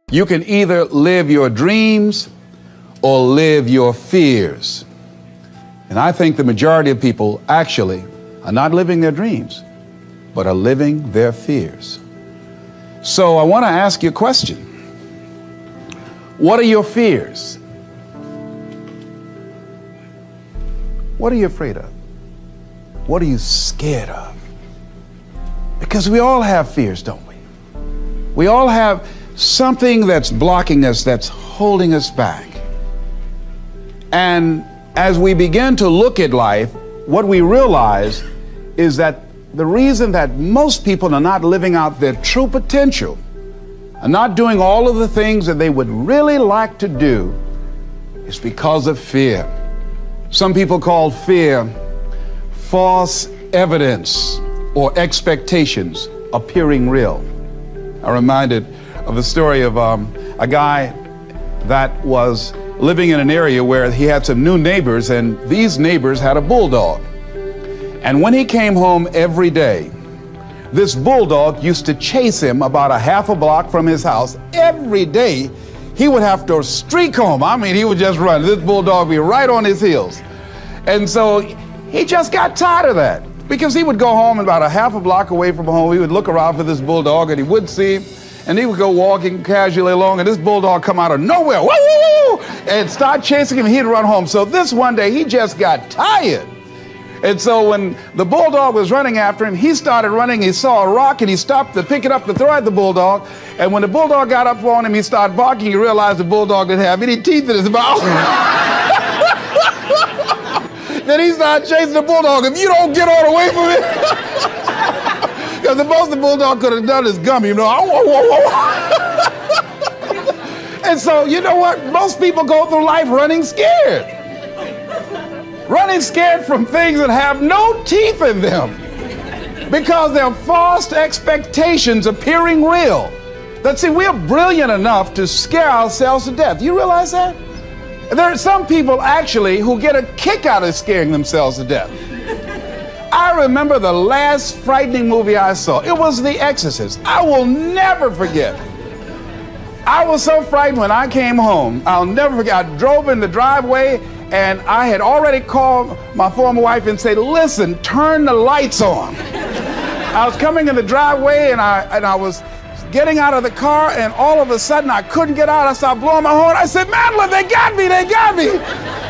You can either live your dreams or live your fears. And I think the majority of people actually are not living their dreams, but are living their fears. So I want to ask you a question. What are your fears? What are you afraid of? What are you scared of? Because we all have fears, don't we? We all have something that's blocking us, that's holding us back. And as we begin to look at life, what we realize is that the reason that most people are not living out their true potential, are not doing all of the things that they would really like to do, is because of fear. Some people call fear false evidence or expectations appearing real. I'm reminded of the story of a guy that was living in an area where he had some new neighbors, and these neighbors had a bulldog. And when he came home every day, this bulldog used to chase him about a half a block from his house. Every day, he would have to streak home. I mean, he would just run. This bulldog would be right on his heels. And so he just got tired of that, because he would go home about a half a block away from home. He would look around for this bulldog, and he wouldn't see him. And he would go walking casually along, and this bulldog come out of nowhere, woo, woo, woo, and start chasing him, and he'd run home. So this one day, he just got tired. And so when the bulldog was running after him, he started running. He saw a rock, and he stopped to pick it up to throw at the bulldog. And when the bulldog got up on him, he started barking. He realized the bulldog didn't have any teeth in his mouth. Then he started chasing the bulldog. If you don't get all away from it. Because the most the bulldog could have done is gummy, you know. And so, you know what? Most people go through life running scared. Running scared from things that have no teeth in them. Because they're false expectations appearing real. That, see, we're brilliant enough to scare ourselves to death. You realize that? There are some people actually who get a kick out of scaring themselves to death. I remember the last frightening movie I saw. It was The Exorcist. I will never forget. I was so frightened when I came home. I'll never forget. I drove in the driveway, and I had already called my former wife and said, listen, turn the lights on. I was coming in the driveway, and I was getting out of the car, and all of a sudden I couldn't get out. I started blowing my horn. I said, Madeline, they got me, they got me.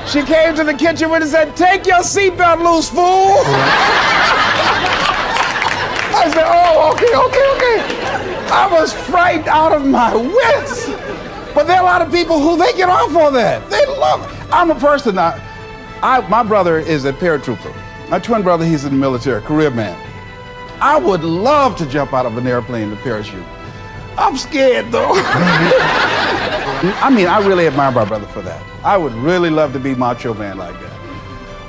She came to the kitchen and said, take your seatbelt loose, fool. I said, oh, okay. I was frightened out of my wits. But there are a lot of people who they get off on that. They love it. I'm a person, my brother is a paratrooper. My twin brother, he's in the military, career man. I would love to jump out of an airplane with a parachute. I'm scared, though. I mean, I really admire my brother for that. I would really love to be macho man like that.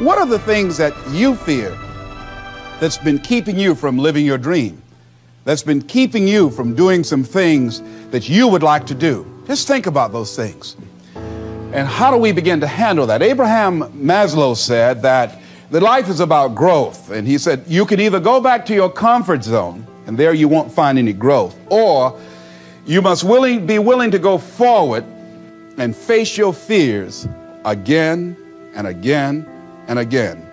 What are the things that you fear that's been keeping you from living your dream? That's been keeping you from doing some things that you would like to do? Just think about those things. And how do we begin to handle that? Abraham Maslow said that life is about growth. And he said, you can either go back to your comfort zone, and there you won't find any growth, or you must be willing to go forward and face your fears again and again and again,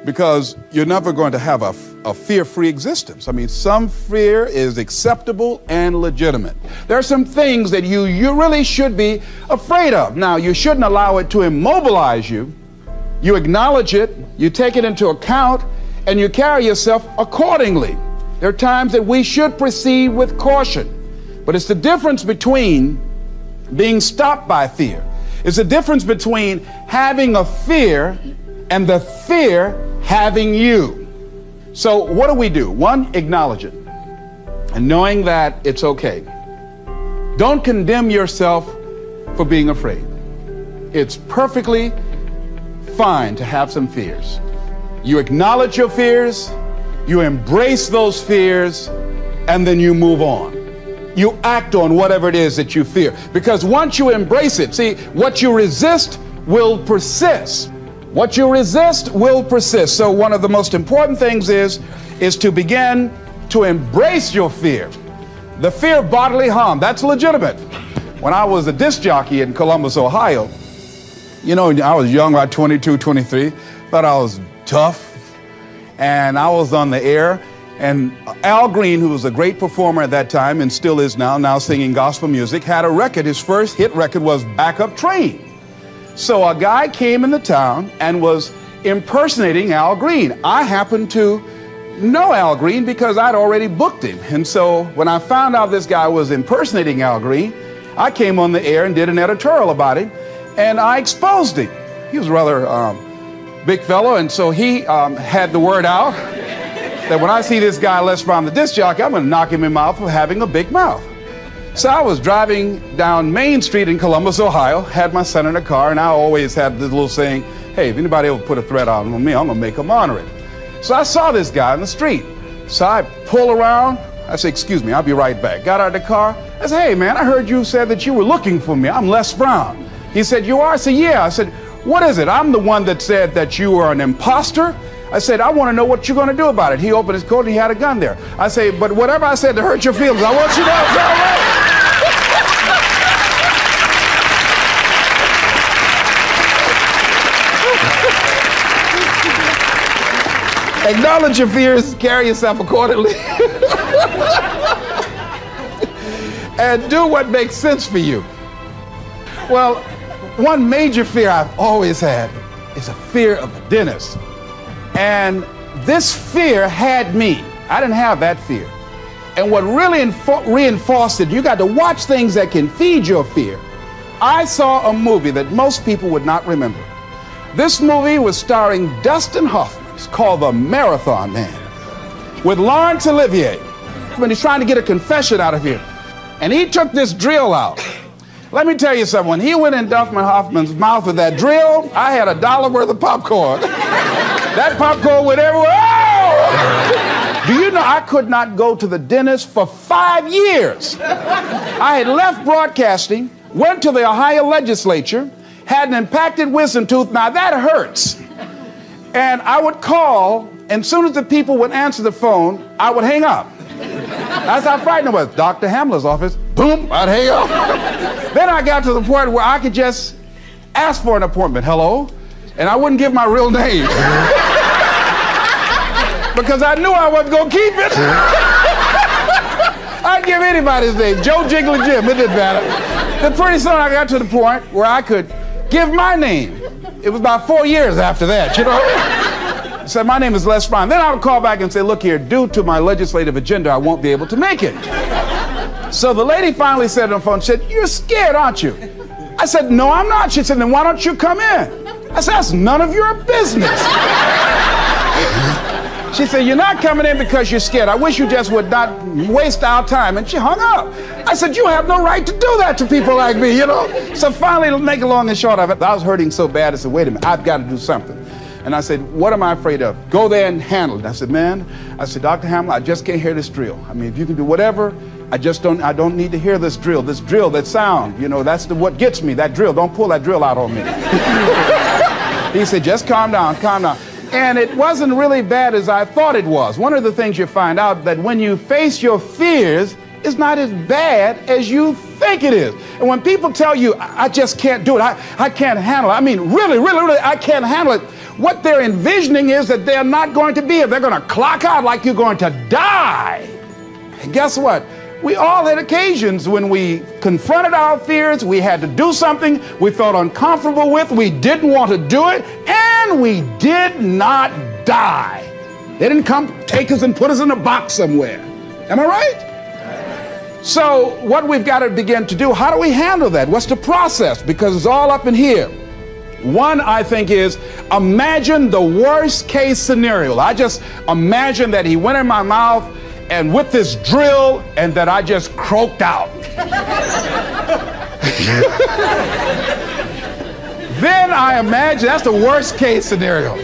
because you're never going to have a fear-free existence. I mean, some fear is acceptable and legitimate. There are some things that you really should be afraid of. Now, you shouldn't allow it to immobilize you. You acknowledge it, you take it into account, and you carry yourself accordingly. There are times that we should proceed with caution. But it's the difference between being stopped by fear. It's the difference between having a fear and the fear having you. So what do? One, acknowledge it. And knowing that it's okay. Don't condemn yourself for being afraid. It's perfectly fine to have some fears. You acknowledge your fears, you embrace those fears, and then you move on. You act on whatever it is that you fear. Because once you embrace it, see, what you resist will persist. What you resist will persist. So one of the most important things is to begin to embrace your fear. The fear of bodily harm, that's legitimate. When I was a disc jockey in Columbus, Ohio, you know, I was young, about 22, 23, thought I was tough, and I was on the air, and Al Green, who was a great performer at that time and still is now singing gospel music, had a record. His first hit record was Backup Train. So a guy came in the town and was impersonating Al Green. I happened to know Al Green because I'd already booked him. And so when I found out this guy was impersonating Al Green, I came on the air and did an editorial about him, and I exposed him. He was a rather big fellow, and so he had the word out that when I see this guy Les Brown, the disc jockey, I'm going to knock him in the mouth for having a big mouth. So I was driving down Main Street in Columbus, Ohio, had my son in a car, and I always had this little saying, hey, if anybody ever put a threat out on me, I'm going to make them honor it. So I saw this guy in the street. So I pull around. I said, excuse me, I'll be right back. Got out of the car. I said, hey, man, I heard you said that you were looking for me. I'm Les Brown. He said, you are? I said, yeah. I said, what is it? I'm the one that said that you are an imposter. I said, I want to know what you're going to do about it. He opened his coat and he had a gun there. I say, but whatever I said to hurt your feelings, I want you to know it's all right. Acknowledge your fears, carry yourself accordingly, and do what makes sense for you. Well, one major fear I've always had is a fear of the dentist. And this fear had me. I didn't have that fear. And what really reinforced it, you got to watch things that can feed your fear. I saw a movie that most people would not remember. This movie was starring Dustin Hoffman. It's called The Marathon Man, with Laurence Olivier. When he's trying to get a confession out of here. And he took this drill out. Let me tell you something. When he went in Dustin Hoffman's mouth with that drill, I had $1 worth of popcorn. That popcorn went everywhere. Oh! Do you know I could not go to the dentist for 5 years? I had left broadcasting, went to the Ohio legislature, had an impacted wisdom tooth. Now that hurts. And I would call, and as soon as the people would answer the phone, I would hang up. That's how frightened I was. Dr. Hamler's office, boom, I'd hang up. Then I got to the point where I could just ask for an appointment. Hello? And I wouldn't give my real name. Because I knew I wasn't going to keep it. I'd give anybody's name. Joe Jiggly Jim, it didn't matter. Then pretty soon I got to the point where I could give my name. It was about 4 years after that, you know. I said, my name is Les Brown. Then I would call back and say, look here, due to my legislative agenda, I won't be able to make it. So the lady finally said on the phone, she said, you're scared, aren't you? I said, no, I'm not. She said, then why don't you come in? I said, that's none of your business. She said, you're not coming in because you're scared. I wish you just would not waste our time. And she hung up. I said, you have no right to do that to people like me, you know? So finally, to make a long and short of it, I was hurting so bad, I said, wait a minute, I've got to do something. And I said, what am I afraid of? Go there and handle it. I said, man, Dr. Hamler, I just can't hear this drill. I mean, if you can do whatever, I don't need to hear this drill, that sound, you know, that's what gets me, that drill. Don't pull that drill out on me. He said, just calm down, calm down. And it wasn't really bad as I thought it was. One of the things you find out that when you face your fears, it's not as bad as you think it is. And when people tell you, I just can't do it, I can't handle it, I mean, really, I can't handle it, what they're envisioning is that they're not going to be here. They're going to clock out like you're going to die. And guess what? We all had occasions when we confronted our fears, we had to do something we felt uncomfortable with, we didn't want to do it, and we did not die. They didn't come take us and put us in a box somewhere. Am I right? So what we've got to begin to do, how do we handle that? What's the process? Because it's all up in here. One, I think, is imagine the worst case scenario. I just imagine that he went in my mouth and with this drill, and that I just croaked out. Then I imagine, that's the worst case scenario.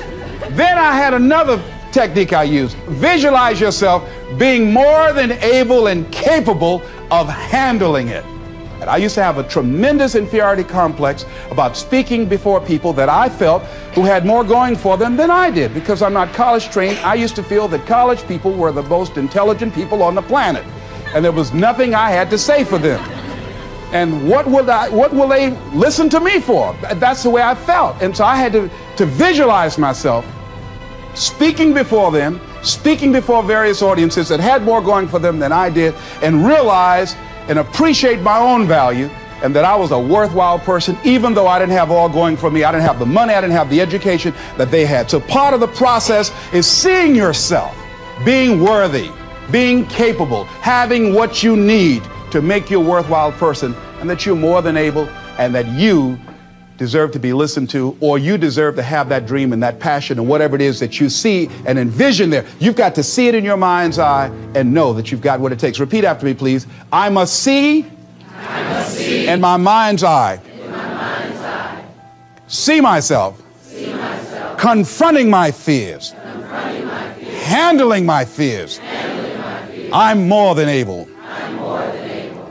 Then I had another technique I used. Visualize yourself being more than able and capable of handling it. And I used to have a tremendous inferiority complex about speaking before people that I felt who had more going for them than I did. Because I'm not college trained, I used to feel that college people were the most intelligent people on the planet. And there was nothing I had to say for them. And what will they listen to me for? That's the way I felt. And so I had to visualize myself speaking before them, speaking before various audiences that had more going for them than I did, and realize and appreciate my own value, and that I was a worthwhile person, even though I didn't have all going for me. I didn't have the money, I didn't have the education that they had. So part of the process is seeing yourself, being worthy, being capable, having what you need to make you a worthwhile person, and that you're more than able, and that you deserve to be listened to, or you deserve to have that dream and that passion and whatever it is that you see and envision there. You've got to see it in your mind's eye and know that you've got what it takes. Repeat after me, please. I must see in my mind's eye. See myself. Confronting my fears. Handling my fears. I'm more than able.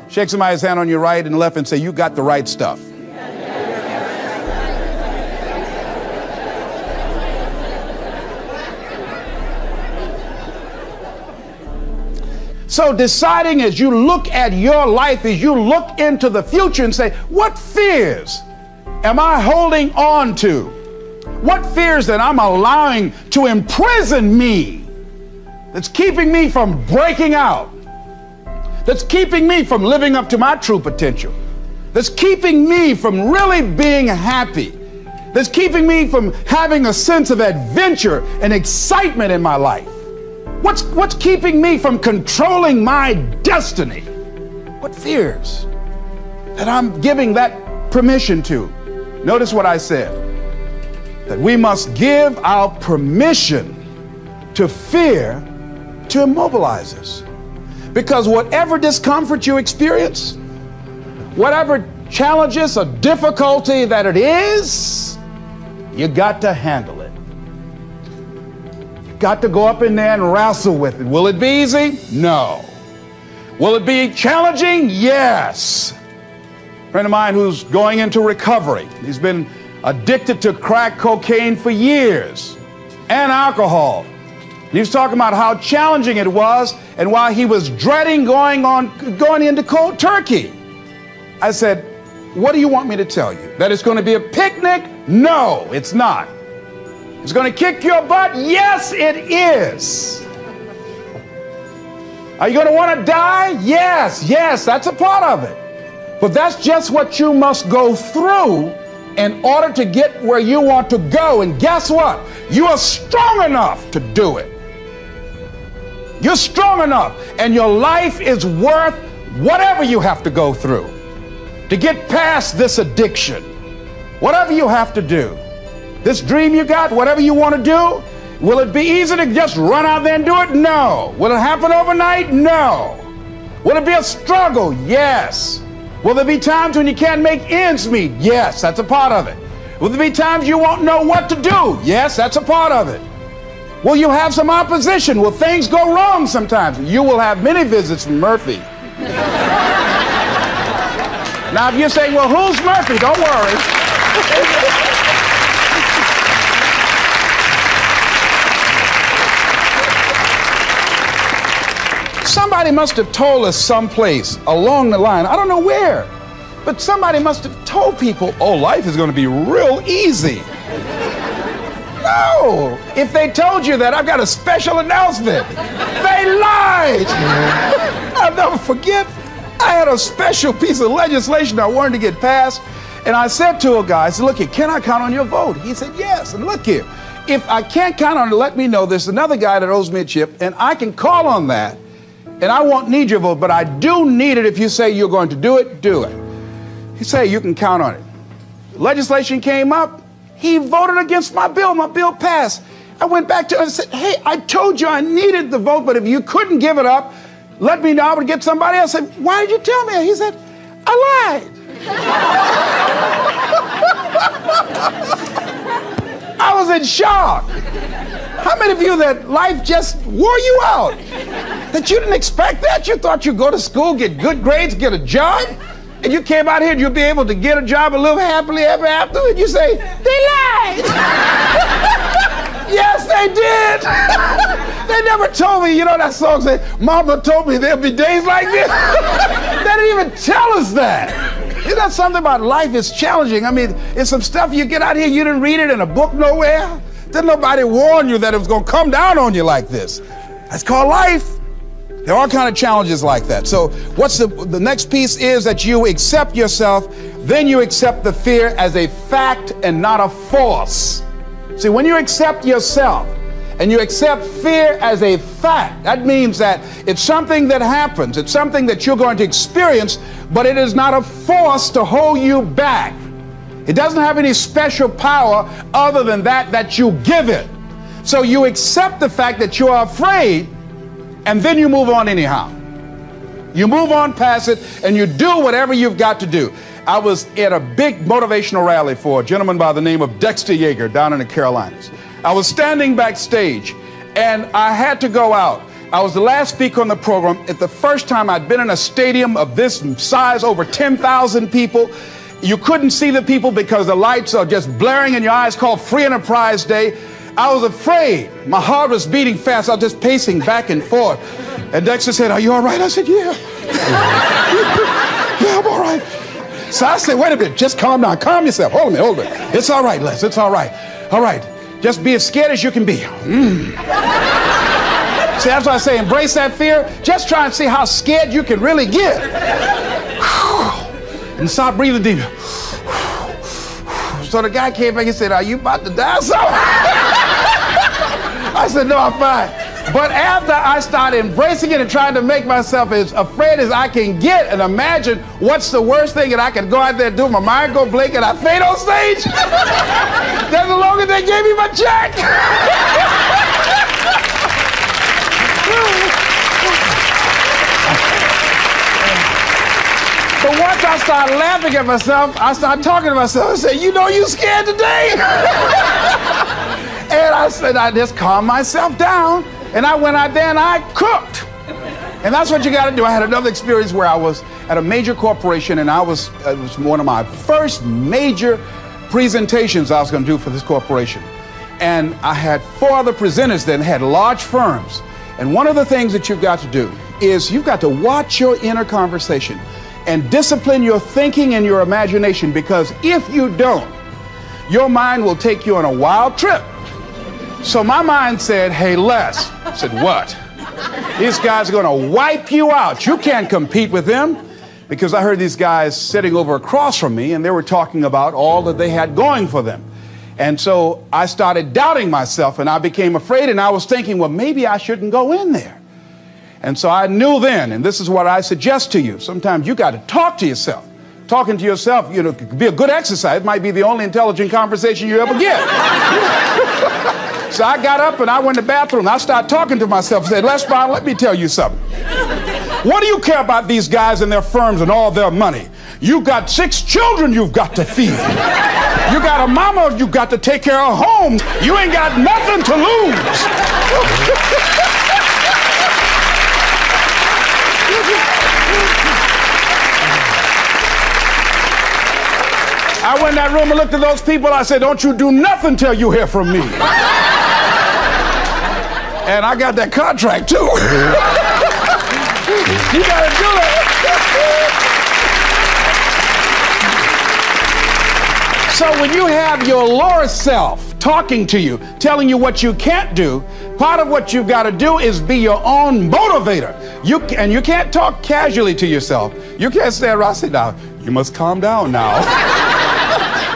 Shake somebody's hand on your right and left and say, you got the right stuff. So deciding as you look at your life, as you look into the future and say, what fears am I holding on to? What fears that I'm allowing to imprison me, that's keeping me from breaking out, that's keeping me from living up to my true potential, that's keeping me from really being happy, that's keeping me from having a sense of adventure and excitement in my life? What's keeping me from controlling my destiny? What fears that I'm giving that permission to? Notice what I said, that we must give our permission to fear to immobilize us. Because whatever discomfort you experience, whatever challenges or difficulty that it is, you got to handle it. Got to go up in there and wrestle with it. Will it be easy? No. Will it be challenging? Yes. A friend of mine who's going into recovery. He's been addicted to crack cocaine for years and alcohol. And he was talking about how challenging it was and why he was dreading going into cold turkey. I said, what do you want me to tell you? That it's going to be a picnic? No, it's not. It's going to kick your butt? Yes, it is. Are you going to want to die? Yes, that's a part of it. But that's just what you must go through in order to get where you want to go. And guess what? You are strong enough to do it. You're strong enough, and your life is worth whatever you have to go through to get past this addiction. Whatever you have to do. This dream you got, whatever you want to do, will it be easy to just run out there and do it? No. Will it happen overnight? No. Will it be a struggle? Yes. Will there be times when you can't make ends meet? Yes, that's a part of it. Will there be times you won't know what to do? Yes, that's a part of it. Will you have some opposition? Will things go wrong sometimes? You will have many visits from Murphy. Now, if you're saying, well, who's Murphy? Don't worry. Somebody must have told us someplace along the line, I don't know where, but somebody must have told people, oh, life is going to be real easy. No, if they told you that, I've got a special announcement. They lied. I'll never forget, I had a special piece of legislation I wanted to get passed, and I said to a guy, I said, look here, can I count on your vote? He said, yes, and look here, if I can't count on it, let me know. There's another guy that owes me a chip, and I can call on that. And I won't need your vote, but I do need it. If you say you're going to do it, do it. He said, you can count on it. Legislation came up. He voted against my bill. My bill passed. I went back to him and said, hey, I told you I needed the vote, but if you couldn't give it up, let me know. I would get somebody else. I said, why did you tell me? He said, I lied. I was in shock. How many of you that life just wore you out? That you didn't expect that? You thought you'd go to school, get good grades, get a job, and you came out here and you'll be able to get a job and live happily ever after, and you say, they lied. Yes, they did. They never told me, you know that song said, Mama told me there'll be days like this. They They didn't even tell us that. Isn't that something about life is challenging? I mean, it's some stuff you get out here, you didn't read it in a book nowhere. Didn't nobody warn you that it was going to come down on you like this. That's called life. There are all kinds of challenges like that. So what's the next piece is that you accept yourself, then you accept the fear as a fact and not a force. See, when you accept yourself and you accept fear as a fact, that means that it's something that happens. It's something that you're going to experience, but it is not a force to hold you back. It doesn't have any special power other than that you give it. So you accept the fact that you are afraid, and then you move on anyhow. You move on past it, and you do whatever you've got to do. I was at a big motivational rally for a gentleman by the name of Dexter Yeager down in the Carolinas. I was standing backstage, and I had to go out. I was the last speaker on the program. It's the first time I'd been in a stadium of this size, over 10,000 people. You couldn't see the people because the lights are just blaring in your eyes, called Free Enterprise Day. I was afraid. My heart was beating fast. I was just pacing back and forth. And Dexter said, "Are you all right?" I said, "Yeah." "Yeah, I'm all right." So I said, "Wait a minute, just calm down. Calm yourself. Hold a minute. It's all right, Les. It's all right. All right. Just be as scared as you can be." See, that's why I say embrace that fear. Just try and see how scared you can really get. And start breathing deep. So the guy came back and said, "Are you about to die, son?" I said, "No, I'm fine." But after I started embracing it and trying to make myself as afraid as I can get, and imagine what's the worst thing that I could go out there and do, my mind go blink and I faint on stage, that's the longest they gave me my check. But once I started laughing at myself, I started talking to myself. I said, "You know you scared today?" And I said, I just calmed myself down. And I went out there and I cooked. And that's what you got to do. I had another experience where I was at a major corporation, and it was one of my first major presentations I was going to do for this corporation. And I had 4 other presenters that had large firms. And one of the things that you've got to do is you've got to watch your inner conversation and discipline your thinking and your imagination, because if you don't, your mind will take you on a wild trip. So my mind said, "Hey, Les." I said, "What?" "These guys are going to wipe you out. You can't compete with them." Because I heard these guys sitting over across from me, and they were talking about all that they had going for them. And so I started doubting myself, and I became afraid, and I was thinking, well, maybe I shouldn't go in there. And so I knew then, and this is what I suggest to you, sometimes you got to talk to yourself. Talking to yourself, could be a good exercise. It might be the only intelligent conversation you ever get. So I got up and I went to the bathroom. I started talking to myself and said, "Les Brown, let me tell you something. What do you care about these guys and their firms and all their money? You got 6 children you've got to feed. You got a mama you've got to take care of home. You ain't got nothing to lose." I went in that room and looked at those people. I said, "Don't you do nothing till you hear from me." And I got that contract too. You gotta do that. So when you have your lower self talking to you, telling you what you can't do, part of what you've got to do is be your own motivator. And you can't talk casually to yourself. You can't stand around and say, "Now, you must calm down now."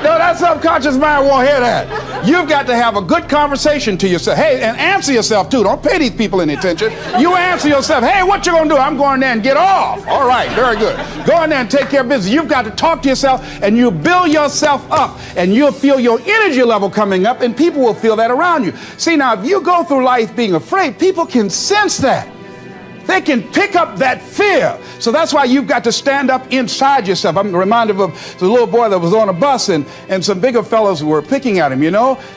No, that subconscious mind won't hear that. You've got to have a good conversation to yourself. Hey, and answer yourself too. Don't pay these people any attention. You answer yourself. "Hey, what you gonna do?" "I'm going there and get off." "All right, very good. Go in there and take care of business." You've got to talk to yourself, and you build yourself up, and you'll feel your energy level coming up, and people will feel that around you. See, now, if you go through life being afraid, people can sense that. They can pick up that fear. So that's why you've got to stand up inside yourself. I'm reminded of the little boy that was on a bus, and some bigger fellows were picking at him,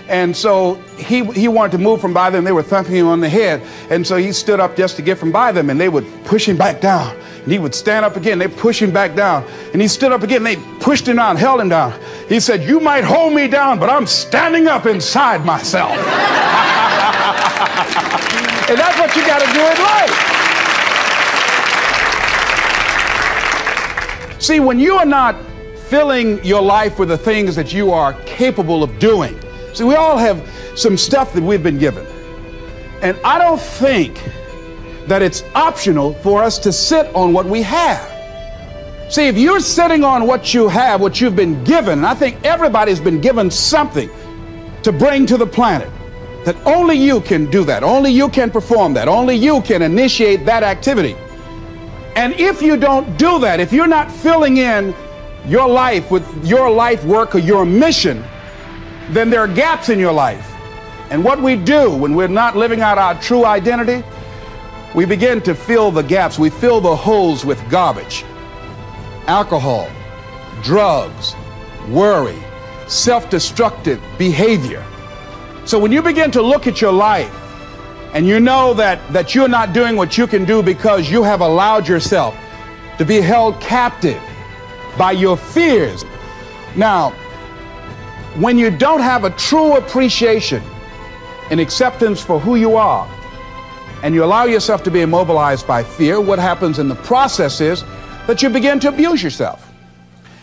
and so he wanted to move from by them. They were thumping him on the head, and so he stood up just to get from by them, and they would push him back down, and he would stand up again. They push him back down, and he stood up again. They pushed him down, held him down. He said, "You might hold me down, but I'm standing up inside myself." And that's what you got to do in life. See, when you are not filling your life with the things that you are capable of doing, see, we all have some stuff that we've been given. And I don't think that it's optional for us to sit on what we have. See, if you're sitting on what you have, what you've been given, and I think everybody's been given something to bring to the planet, that only you can do that, only you can perform that, only you can initiate that activity. And if you don't do that, if you're not filling in your life with your life work or your mission, then there are gaps in your life. And what we do when we're not living out our true identity, we begin to fill the gaps. We fill the holes with garbage, alcohol, drugs, worry, self-destructive behavior. So when you begin to look at your life and you know that you're not doing what you can do because you have allowed yourself to be held captive by your fears. Now, when you don't have a true appreciation and acceptance for who you are, and you allow yourself to be immobilized by fear, what happens in the process is that you begin to abuse yourself.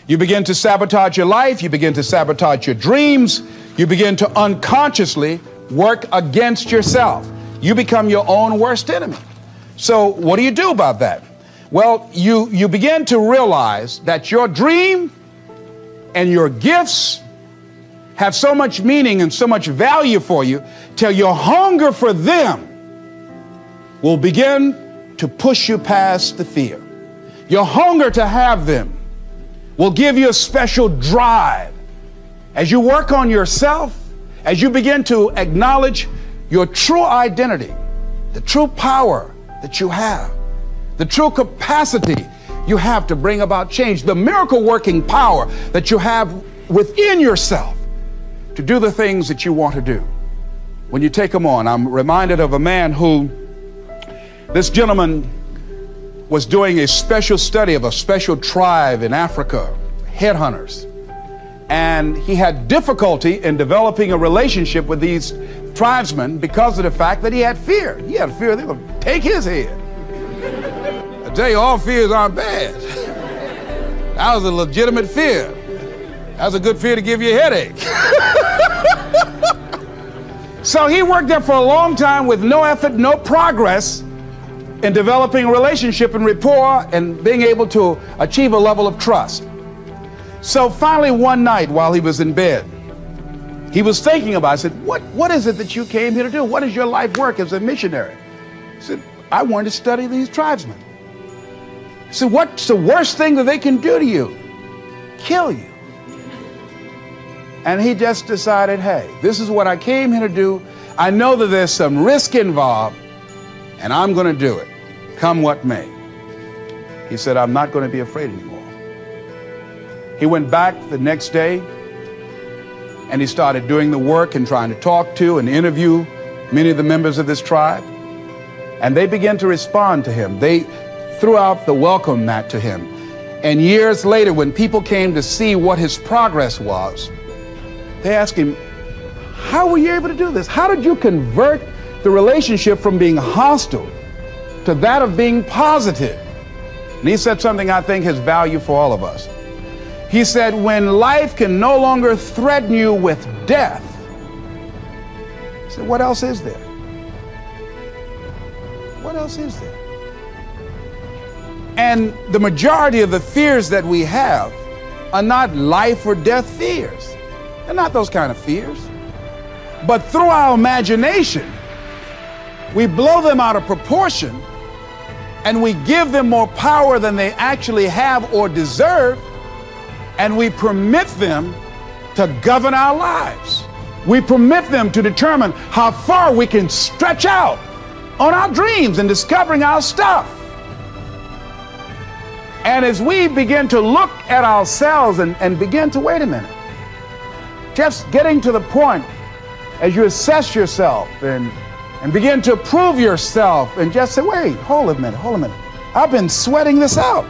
You begin to sabotage your life, you begin to sabotage your dreams, you begin to unconsciously work against yourself. You become your own worst enemy. So what do you do about that? Well, you begin to realize that your dream and your gifts have so much meaning and so much value for you till your hunger for them will begin to push you past the fear. Your hunger to have them will give you a special drive. As you work on yourself, as you begin to acknowledge your true identity, the true power that you have, the true capacity you have to bring about change, the miracle working power that you have within yourself to do the things that you want to do. When you take them on, I'm reminded of a man who, this gentleman was doing a special study of a special tribe in Africa, headhunters. And he had difficulty in developing a relationship with these tribesmen because of the fact that he had fear. He had fear they were going to take his head. I tell you, all fears aren't bad. That was a legitimate fear. That was a good fear to give you a headache. So he worked there for a long time with no effort, no progress in developing a relationship and rapport and being able to achieve a level of trust. So finally one night while he was in bed, he was thinking about it. I said, what is it that you came here to do? What is your life work as a missionary? He said, I wanted to study these tribesmen. He said, what's the worst thing that they can do to you? Kill you. And he just decided, hey, this is what I came here to do. I know that there's some risk involved, and I'm going to do it, come what may. He said, I'm not going to be afraid anymore. He went back the next day, and he started doing the work and trying to talk to and interview many of the members of this tribe. And they began to respond to him. They threw out the welcome mat to him. And years later, when people came to see what his progress was, they asked him, how were you able to do this? How did you convert the relationship from being hostile to that of being positive? And he said something I think has value for all of us. He said, when life can no longer threaten you with death, he said, what else is there? What else is there? And the majority of the fears that we have are not life or death fears. They're not those kind of fears. But through our imagination, we blow them out of proportion and we give them more power than they actually have or deserve, and we permit them to govern our lives. We permit them to determine how far we can stretch out on our dreams and discovering our stuff. And as we begin to look at ourselves and begin to, wait a minute, just getting to the point as you assess yourself and begin to prove yourself and just say, wait, hold a minute. I've been sweating this out.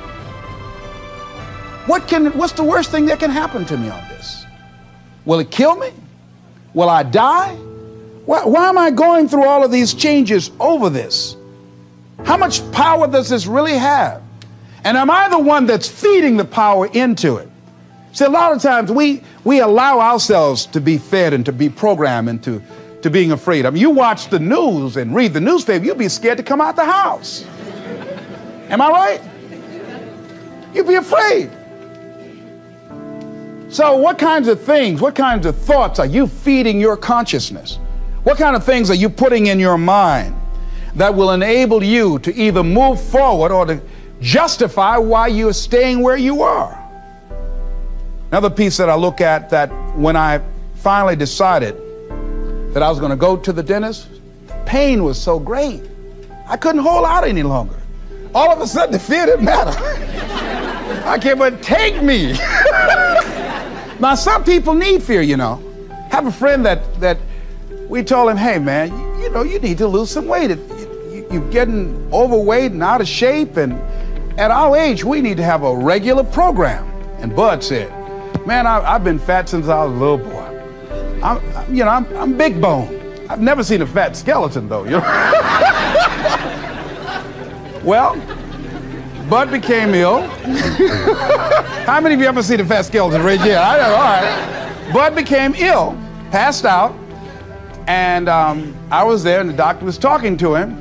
What's the worst thing that can happen to me on this? Will it kill me? Will I die? Why am I going through all of these changes over this? How much power does this really have? And am I the one that's feeding the power into it? See, a lot of times we allow ourselves to be fed and to be programmed into being afraid. I mean, you watch the news and read the newspaper, you'll be scared to come out the house. Am I right? You'll be afraid. So what kinds of things, what kinds of thoughts are you feeding your consciousness? What kind of things are you putting in your mind that will enable you to either move forward or to justify why you're staying where you are? Another piece that I look at, that when I finally decided that I was going to go to the dentist, the pain was so great. I couldn't hold out any longer. All of a sudden, the fear didn't matter. I can't but take me. Now, some people need fear, you know. I have a friend that we told him, hey, man, you know, you need to lose some weight. You're getting overweight and out of shape, and at our age, we need to have a regular program. And Bud said, man, I've been fat since I was a little boy. I'm big bone. I've never seen a fat skeleton, though, you know. Well, Bud became ill. How many of you ever seen a fat skeleton? Raise your hand. I know, all right. Bud became ill, passed out, and I was there, and the doctor was talking to him.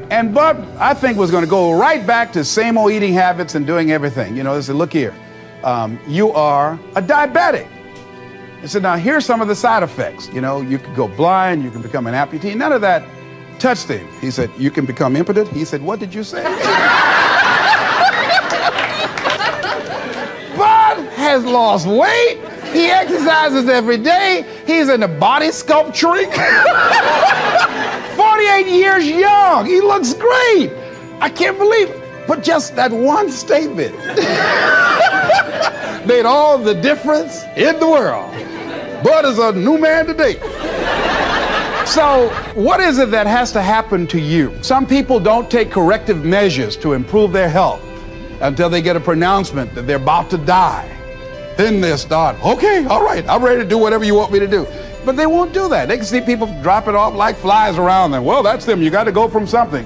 And Bud, I think, was going to go right back to same old eating habits and doing everything. You know, they said, look here, you are a diabetic. He said, now here's some of the side effects. You know, you could go blind, you can become an amputee. None of that touched him. He said, you can become impotent. He said, what did you say? Bud has lost weight. He exercises every day. He's into body sculpturing. 48 years young. He looks great. I can't believe it. But just that one statement made all the difference in the world. Bud is a new man today. So what is it that has to happen to you? Some people don't take corrective measures to improve their health until they get a pronouncement that they're about to die. Then they'll start, okay, all right, I'm ready to do whatever you want me to do. But they won't do that. They can see people drop it off like flies around them. Well, that's them. You got to go from something.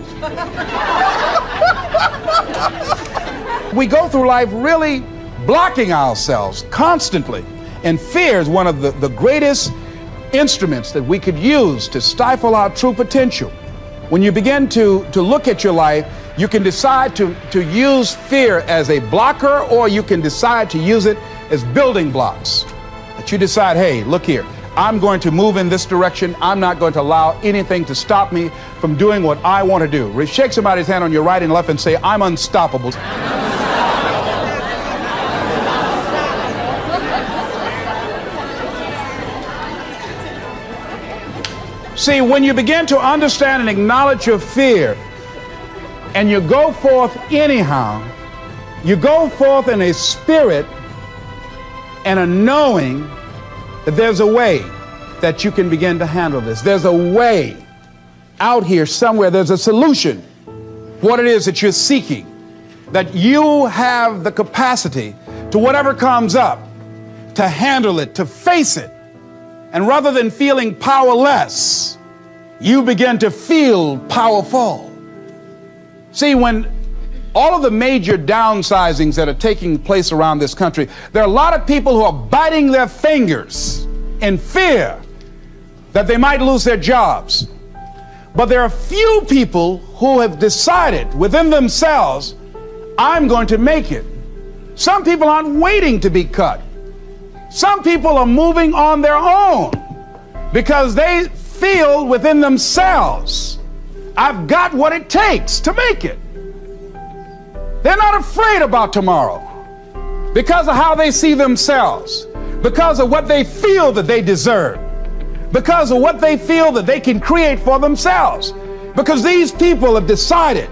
We go through life really blocking ourselves constantly. And fear is one of the greatest instruments that we could use to stifle our true potential. When you begin to look at your life, you can decide to use fear as a blocker, or you can decide to use it as building blocks. That you decide, hey, look here, I'm going to move in this direction. I'm not going to allow anything to stop me from doing what I want to do. Shake somebody's hand on your right and left and say, I'm unstoppable. See, when you begin to understand and acknowledge your fear, and you go forth anyhow, you go forth in a spirit and a knowing that there's a way that you can begin to handle this. There's a way out here somewhere. There's a solution. What it is that you're seeking, that you have the capacity to whatever comes up, to handle it, to face it. And rather than feeling powerless, you begin to feel powerful. See, when all of the major downsizings that are taking place around this country, there are a lot of people who are biting their fingers in fear that they might lose their jobs. But there are few people who have decided within themselves, I'm going to make it. Some people aren't waiting to be cut. Some people are moving on their own because they feel within themselves, I've got what it takes to make it. They're not afraid about tomorrow because of how they see themselves, because of what they feel that they deserve, because of what they feel that they can create for themselves. Because these people have decided,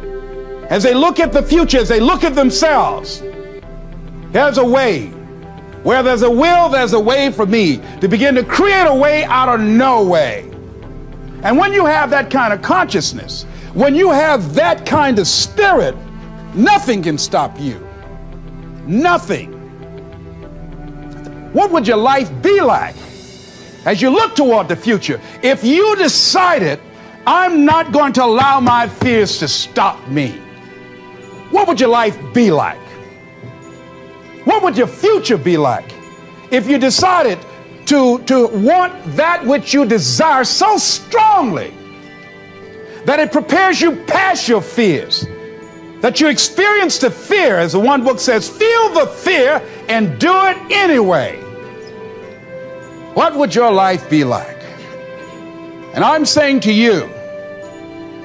as they look at the future, as they look at themselves, there's a way. Where there's a will, there's a way for me to begin to create a way out of no way. And when you have that kind of consciousness, when you have that kind of spirit, nothing can stop you. Nothing. What would your life be like as you look toward the future if you decided, I'm not going to allow my fears to stop me? what would your life be like? What would your future be like if you decided to want that which you desire so strongly that it prepares you past your fears, that you experience the fear, as the one book says, feel the fear and do it anyway? What would your life be like? And I'm saying to you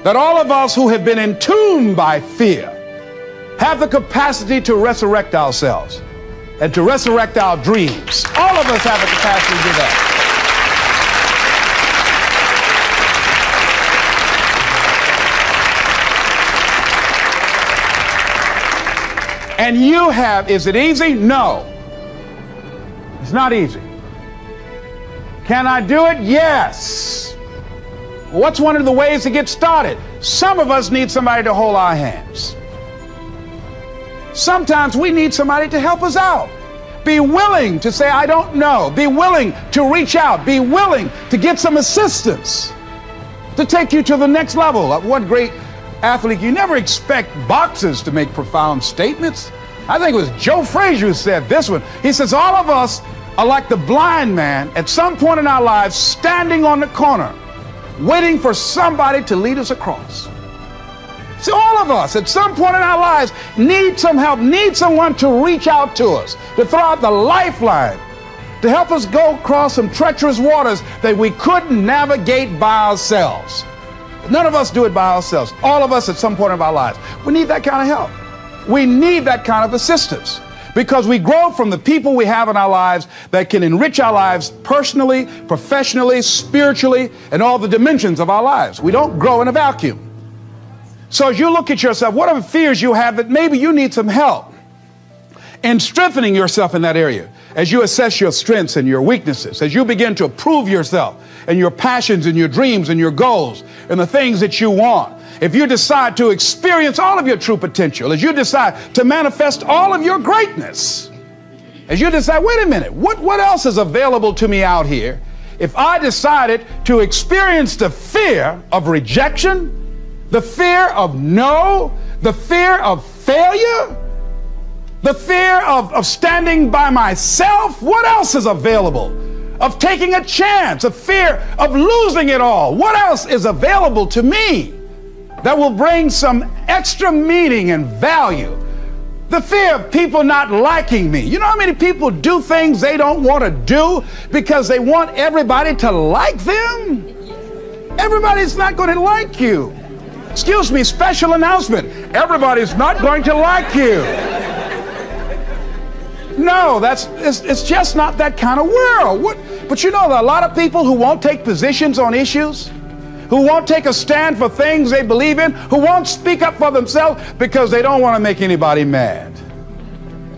that all of us who have been entombed by fear have the capacity to resurrect ourselves and to resurrect our dreams. All of us have the capacity to do that. And you have, is it easy? No. It's not easy. Can I do it? Yes. What's one of the ways to get started? Some of us need somebody to hold our hands. Sometimes we need somebody to help us out. Be willing to say, I don't know. Be willing to reach out. Be willing to get some assistance to take you to the next level. What great athlete. You never expect boxers to make profound statements. I think it was Joe Frazier who said this one. He says, all of us are like the blind man at some point in our lives standing on the corner waiting for somebody to lead us across. See, all of us at some point in our lives need some help, need someone to reach out to us, to throw out the lifeline, to help us go across some treacherous waters that we couldn't navigate by ourselves. None of us do it by ourselves. All of us at some point in our lives. We need that kind of help. We need that kind of assistance because we grow from the people we have in our lives that can enrich our lives personally, professionally, spiritually, and all the dimensions of our lives. We don't grow in a vacuum. So as you look at yourself, what are the fears you have that maybe you need some help in strengthening yourself in that area? As you assess your strengths and your weaknesses, as you begin to approve yourself and your passions and your dreams and your goals and the things that you want, if you decide to experience all of your true potential, as you decide to manifest all of your greatness, as you decide, wait a minute, what else is available to me out here if I decided to experience the fear of rejection, the fear of no, the fear of failure, the fear of standing by myself? What else is available? Of taking a chance, a fear of losing it all. What else is available to me that will bring some extra meaning and value? The fear of people not liking me. You know how many people do things they don't want to do because they want everybody to like them? Everybody's not going to like you. Excuse me, special announcement. Everybody's not going to like you. No, it's just not that kind of world. But you know, there are a lot of people who won't take positions on issues, who won't take a stand for things they believe in, who won't speak up for themselves because they don't want to make anybody mad.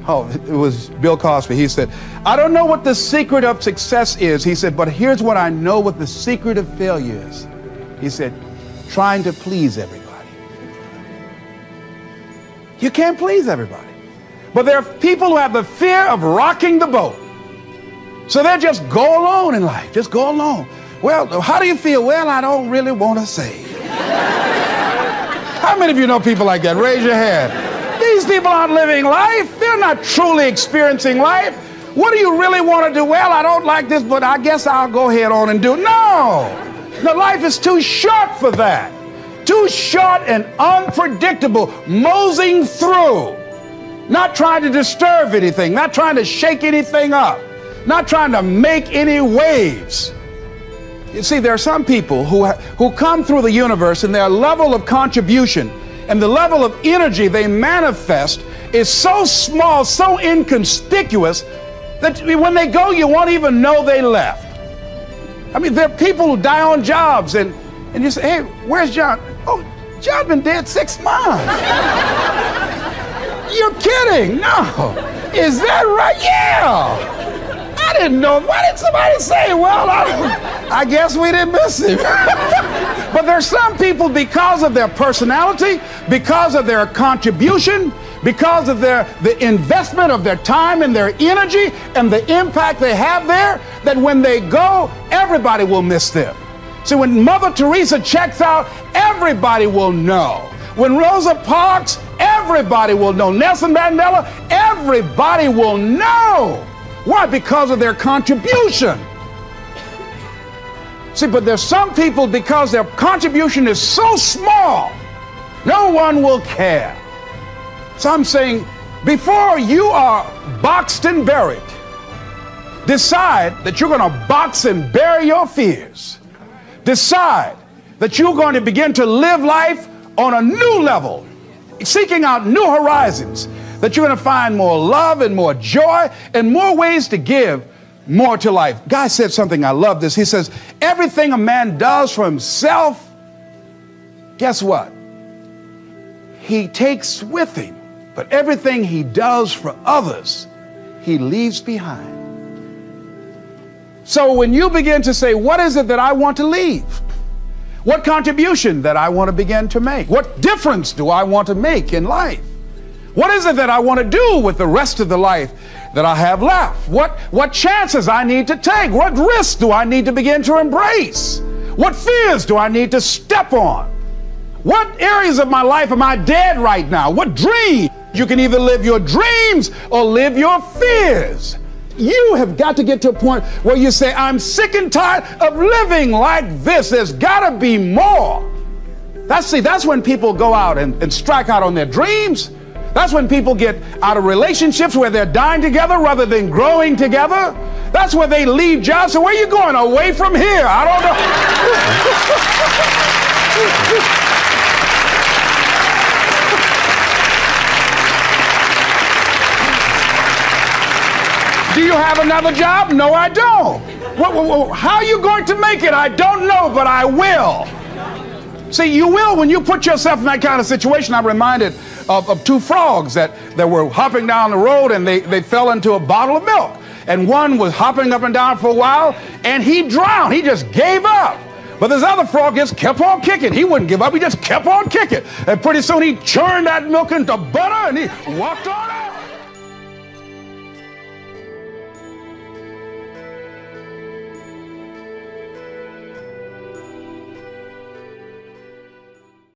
Oh, it was Bill Cosby. He said, I don't know what the secret of success is. He said, but here's what I know what the secret of failure is. He said, trying to please everybody. You can't please everybody. But there are people who have the fear of rocking the boat. So they just go alone in life, just go alone. Well, how do you feel? Well, I don't really want to say. How many of you know people like that? Raise your hand. These people aren't living life. They're not truly experiencing life. What do you really want to do? Well, I don't like this, but I guess I'll go ahead on and do it. No, life is too short for that. Too short and unpredictable, moseying through. Not trying to disturb anything, not trying to shake anything up, not trying to make any waves. You see, there are some people who come through the universe and their level of contribution and the level of energy they manifest is so small, so inconspicuous that when they go, you won't even know they left. I mean, there are people who die on jobs and you say, hey, where's John? Oh, John's been dead 6 months. You're kidding. No. Is that right? Yeah. I didn't know. Why didn't somebody say, well, I guess we didn't miss him. But there's some people, because of their personality, because of their contribution, because of the investment of their time and their energy and the impact they have there, that when they go, everybody will miss them. See, when Mother Teresa checks out, everybody will know. When Rosa Parks, Everybody will know. Nelson Mandela, everybody will know. Why? Because of their contribution. See, but there's some people, because their contribution is so small, no one will care. So I'm saying, before you are boxed and buried, decide that you're going to box and bury your fears. Decide that you're going to begin to live life on a new level, seeking out new horizons, that you're going to find more love and more joy and more ways to give more to life. Guy said something, I love this. He says, everything a man does for himself, guess what? He takes with him. But everything he does for others, he leaves behind. So when you begin to say, what is it that I want to leave? What contribution that I want to begin to make? What difference do I want to make in life? What is it that I want to do with the rest of the life that I have left? What chances I need to take? What risks do I need to begin to embrace? What fears do I need to step on? What areas of my life am I dead right now? What dreams? You can either live your dreams or live your fears. You have got to get to a point where you say, I'm sick and tired of living like this. There's got to be more. That's when people go out and strike out on their dreams. That's when people get out of relationships where they're dying together rather than growing together. That's where they leave jobs. So where are you going? Away from here? I don't know. Do you have another job? No, I don't. How are you going to make it? I don't know, but I will. See, you will when you put yourself in that kind of situation. I'm reminded of two frogs that were hopping down the road, and they fell into a bottle of milk. And one was hopping up and down for a while, and he drowned. He just gave up. But this other frog just kept on kicking. He wouldn't give up. He just kept on kicking. And pretty soon he churned that milk into butter, and he walked on